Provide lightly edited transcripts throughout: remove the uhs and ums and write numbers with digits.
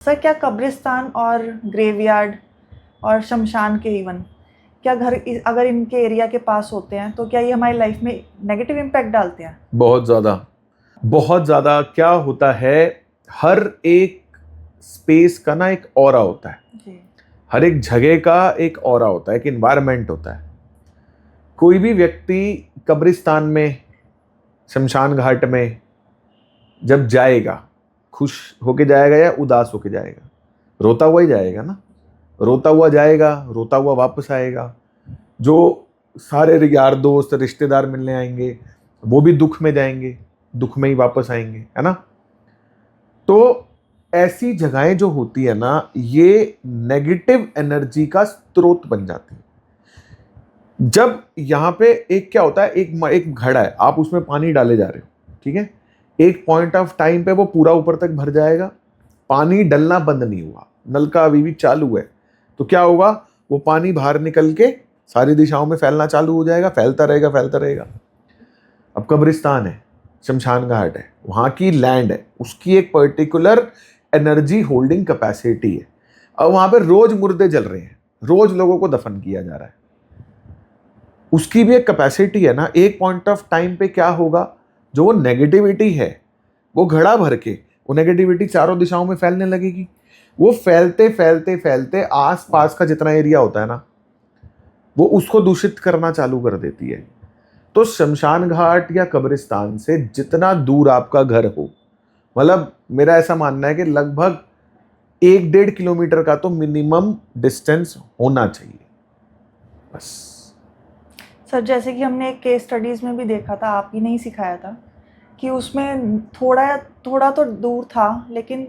Sir, क्या कब्रिस्तान और ग्रेवयार्ड और शमशान के इवन क्या घर अगर इनके एरिया के पास होते हैं तो क्या ये हमारी लाइफ में नेगेटिव इम्पैक्ट डालते हैं? बहुत ज़्यादा। बहुत ज़्यादा क्या होता है, हर एक स्पेस का ना एक ऑरा होता है। जी। हर एक जगह का एक ऑरा होता है, एक इन्वायरमेंट होता है। कोई भी व्यक्ति कब्रिस्तान में, शमशान घाट में जब जाएगा, खुश होके जाएगा या उदास होके जाएगा? रोता हुआ ही जाएगा ना। रोता हुआ जाएगा, रोता हुआ वापस आएगा। जो सारे यार दोस्त रिश्तेदार मिलने आएंगे वो भी दुख में जाएंगे, दुख में ही वापस आएंगे, है ना। तो ऐसी जगहें जो होती है ना, ये नेगेटिव एनर्जी का स्रोत बन जाती है। जब यहाँ पे एक क्या होता है, एक घड़ा है, आप उसमें पानी डाले जा रहे हो, ठीक है। एक पॉइंट ऑफ टाइम पे वो पूरा ऊपर तक भर जाएगा, पानी डलना बंद नहीं हुआ, नल का अभी भी चालू है। तो क्या होगा, वो पानी बाहर निकल के सारी दिशाओं में फैलना चालू हो जाएगा, फैलता रहेगा फैलता रहेगा। अब कब्रिस्तान है, शमशान घाट है, वहाँ की लैंड है, उसकी एक पर्टिकुलर एनर्जी होल्डिंग कैपेसिटी है। अब वहाँ पे रोज मुर्दे जल रहे हैं, रोज लोगों को दफन किया जा रहा है, उसकी भी एक कैपेसिटी है ना। एक पॉइंट ऑफ टाइम पे क्या होगा, जो वो नेगेटिविटी है वो घड़ा भर के वो नेगेटिविटी चारों दिशाओं में फैलने लगेगी। वो फैलते फैलते फैलते आस पास का जितना एरिया होता है ना, वो उसको दूषित करना चालू कर देती है। तो शमशान घाट या कब्रिस्तान से जितना दूर आपका घर हो, मतलब मेरा ऐसा मानना है कि लगभग 1-1.5 किलोमीटर का तो मिनिमम डिस्टेंस होना चाहिए, बस। सर, जैसे कि हमने एक केस स्टडीज़ में भी देखा था, आप ही ने ही सिखाया था कि उसमें थोड़ा थोड़ा तो दूर था लेकिन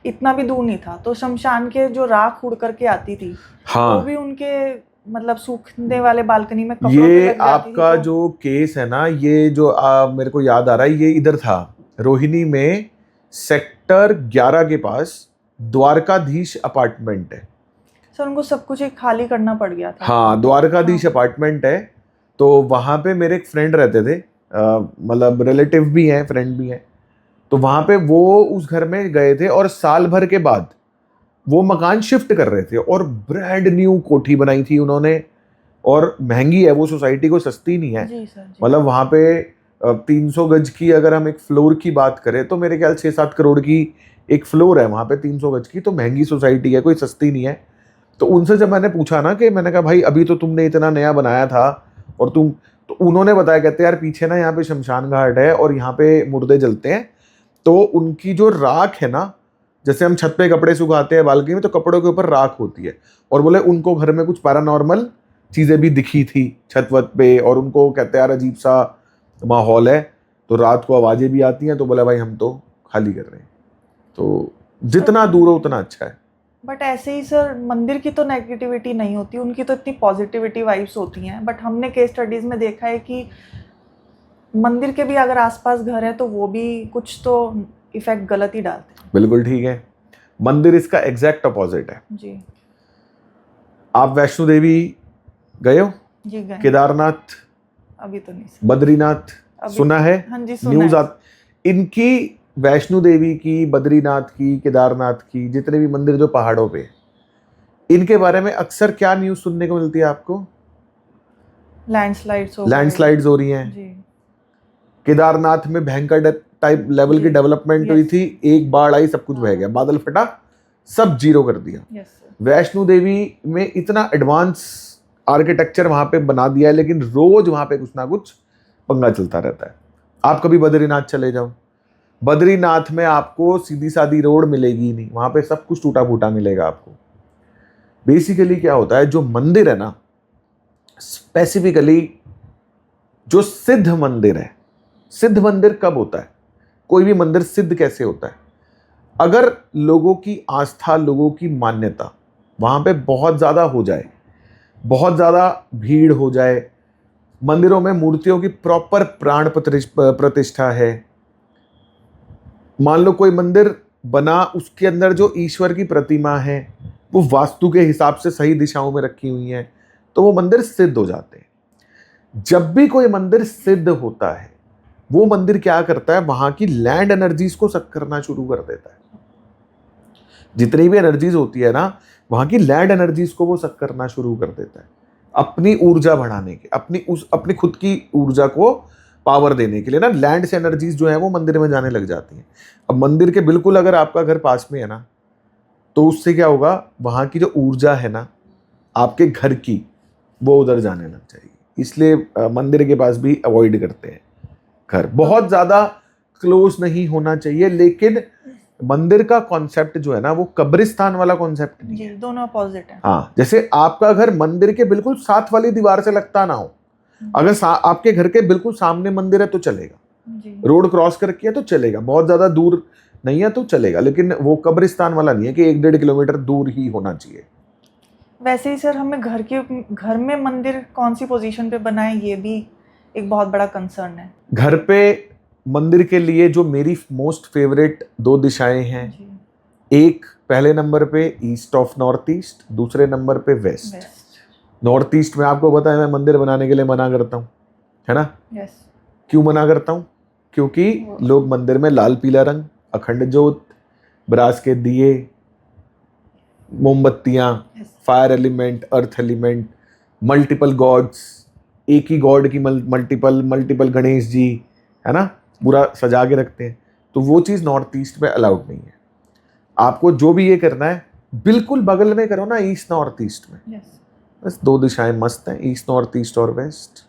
इतना भी दूर नहीं था। तो शमशान के जो राख उड़ करके आती थी, हाँ, वो भी उनके मतलब सूखने वाले बाल्कनी में कपड़ों पे ये लग जाती थी। आपका तो जो केस है ना, ये जो मेरे को याद आ रहा है, ये इधर था, रोहिणी में, सेक्टर 11 के पास द्वारकाधीश अपार्टमेंट है। सर, उनको सब कुछ एक खाली करना पड़ गया था। हाँ, द्वारकाधीश हाँ। अपार्टमेंट है। तो वहाँ पे मेरे एक फ्रेंड रहते थे, मतलब रिलेटिव भी हैं, फ्रेंड भी हैं। तो वहाँ पे वो उस घर में गए थे और साल भर के बाद वो मकान शिफ्ट कर रहे थे और ब्रांड न्यू कोठी बनाई थी उन्होंने। और महंगी है वो, सोसाइटी को सस्ती नहीं है। जी सर, जी। मतलब वहाँ पे 300 गज की अगर हम एक फ्लोर की बात करें तो मेरे ख्याल 6-7 करोड़ की एक फ्लोर है वहाँ पे, 300 गज की। तो महंगी सोसाइटी है, कोई सस्ती नहीं है। तो उनसे जब मैंने पूछा ना, कि मैंने कहा भाई अभी तो तुमने इतना नया बनाया था और तुम, तो उन्होंने बताया, कहते यार पीछे ना यहाँ पे शमशान घाट है और यहाँ पे मुर्दे जलते हैं। तो उनकी जो राख है ना, जैसे हम छत पे कपड़े सुखाते हैं बाल्कनी में, तो कपड़ों के ऊपर राख होती है। और बोले उनको घर में कुछ पैरानॉर्मल चीजें भी दिखी थी छत वत पे, और उनको कहते यार अजीब सा माहौल है, तो रात को आवाजें भी आती हैं। तो बोला भाई हम तो खाली कर रहे हैं। तो जितना दूर हो उतना अच्छा है। बट ऐसे ही सर, मंदिर की तो नेगेटिविटी नहीं होती, उनकी तो इतनी पॉजिटिविटी वाइब्स होती हैं। बट हमने केस स्टडीज़ में देखा है कि मंदिर के भी अगर आसपास घर है तो वो भी कुछ तो इफेक्ट गलत ही डालते हैं। बिल्कुल ठीक है, मंदिर इसका एग्जैक्ट अपोजिट है। जी। आप वैष्णो देवी गए हो? जी गए। केदारनाथ, अभी तो नहीं सर। बद्रीनाथ अभी सुना है? हाँ जी, सुना न्यूज है। इनकी वैष्णो देवी की, बद्रीनाथ की, केदारनाथ की, जितने भी मंदिर जो पहाड़ों पे, इनके बारे में अक्सर क्या न्यूज सुनने को मिलती है आपको? लैंडस्लाइड्स हो गए। लैंडस्लाइड्स हो रही हैं। जी। केदारनाथ में भयंकर टाइप लेवल की जी। डेवलपमेंट हुई यस। थी, एक बाढ़ आई, सब कुछ बह गया, बादल फटा, सब जीरो कर दिया। Yes sir. वैष्णो देवी में इतना एडवांस आर्किटेक्चर वहां पे बना दिया है, लेकिन रोज वहां पे कुछ ना कुछ पंगा चलता रहता है। आप कभी बद्रीनाथ चले जाओ, बद्रीनाथ में आपको सीधी सादी रोड मिलेगी नहीं, वहां पे सब कुछ टूटा फूटा मिलेगा आपको। बेसिकली क्या होता है, जो मंदिर है ना, स्पेसिफिकली जो सिद्ध मंदिर है, सिद्ध मंदिर कब होता है, कोई भी मंदिर सिद्ध कैसे होता है? अगर लोगों की आस्था, लोगों की मान्यता वहां पे बहुत ज्यादा हो जाए, बहुत ज्यादा भीड़ हो जाए, मंदिरों में मूर्तियों की प्रॉपर प्राण प्रतिष्ठा है, मान लो कोई मंदिर बना, उसके अंदर जो ईश्वर की प्रतिमा है वो वास्तु के हिसाब से सही दिशाओं में रखी हुई है, तो वो मंदिर सिद्ध हो जाते हैं। जब भी कोई मंदिर सिद्ध होता है, वो मंदिर क्या करता है, वहां की लैंड एनर्जीज को सक करना शुरू कर देता है। जितनी भी एनर्जीज होती है ना, वहाँ की लैंड एनर्जीज को वो सक करना शुरू कर देता है अपनी ऊर्जा बढ़ाने के, अपनी खुद की ऊर्जा को पावर देने के लिए ना। लैंड से एनर्जीज जो है वो मंदिर में जाने लग जाती हैं। अब मंदिर के बिल्कुल अगर आपका घर पास में है ना, तो उससे क्या होगा, वहाँ की जो ऊर्जा है ना आपके घर की, वो उधर जाने लग जाएगी। इसलिए मंदिर के पास भी अवॉइड करते हैं घर। बहुत ज़्यादा क्लोज नहीं होना चाहिए, लेकिन मंदिर का कॉन्सेप्ट जो है ना वो कब्रिस्तान वाला कॉन्सेप्ट नहीं जी, है। दोनों अपोजिट है। हाँ, जैसे आपका घर मंदिर के बिल्कुल साथ वाली दीवार से लगता ना हो। अगर आपके घर के बिल्कुल सामने मंदिर है तो चलेगा, जी। रोड क्रॉस करके है तो चलेगा, बहुत ज्यादा दूर नहीं है तो चलेगा, लेकिन वो कब्रिस्तान वाला नहीं है कि 1-1.5 किलोमीटर दूर ही होना चाहिए। वैसे ही सर, हमें घर में मंदिर कौन सी पोजीशन पे बनाए, ये भी एक बहुत बड़ा कंसर्न है। घर पे मंदिर के लिए जो मेरी मोस्ट फेवरेट 2 दिशाएं हैं, जी, एक पहले नंबर पे ईस्ट ऑफ नॉर्थ ईस्ट, दूसरे नंबर पे वेस्ट। वेस्ट। नॉर्थ ईस्ट में आपको पता है मैं मंदिर बनाने के लिए मना करता हूँ, है ना। यस। क्यों मना करता हूँ? क्योंकि लोग मंदिर में लाल पीला रंग, अखंड ज्योत, ब्रास के दिए, मोमबत्तियां, fire element, earth element, multiple gods, एक ही गॉड की मल्टीपल गणेश जी, है ना, पूरा सजा के रखते हैं। तो वो चीज़ नॉर्थ ईस्ट में अलाउड नहीं है। आपको जो भी ये करना है बिल्कुल बगल में करो ना, ईस्ट नॉर्थ ईस्ट में। यस। बस 2 दिशाएं मस्त हैं, ईस्ट नॉर्थ ईस्ट और वेस्ट।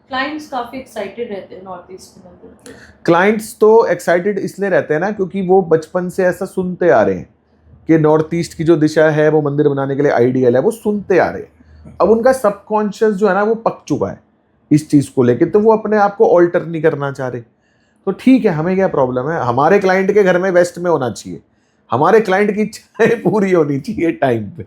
क्लाइंट्स काफी एक्साइटेड रहते हैं नॉर्थ ईस्ट के मंदिर के। क्लाइंट्स तो एक्साइटेड इसलिए रहते हैं ना क्योंकि वो बचपन से ऐसा सुनते आ रहे हैं कि नॉर्थ ईस्ट की जो दिशा है वो मंदिर बनाने के लिए आइडियल है, वो सुनते आ रहे हैं। अब उनका सबकॉन्शियस जो है ना वो पक चुका है इस चीज़ को लेके, तो वो अपने आप को ऑल्टर नहीं करना चाह रहे। तो ठीक है, हमें क्या प्रॉब्लम है, हमारे क्लाइंट के घर में वेस्ट में होना चाहिए, हमारे क्लाइंट की इच्छाएं पूरी होनी चाहिए टाइम पे।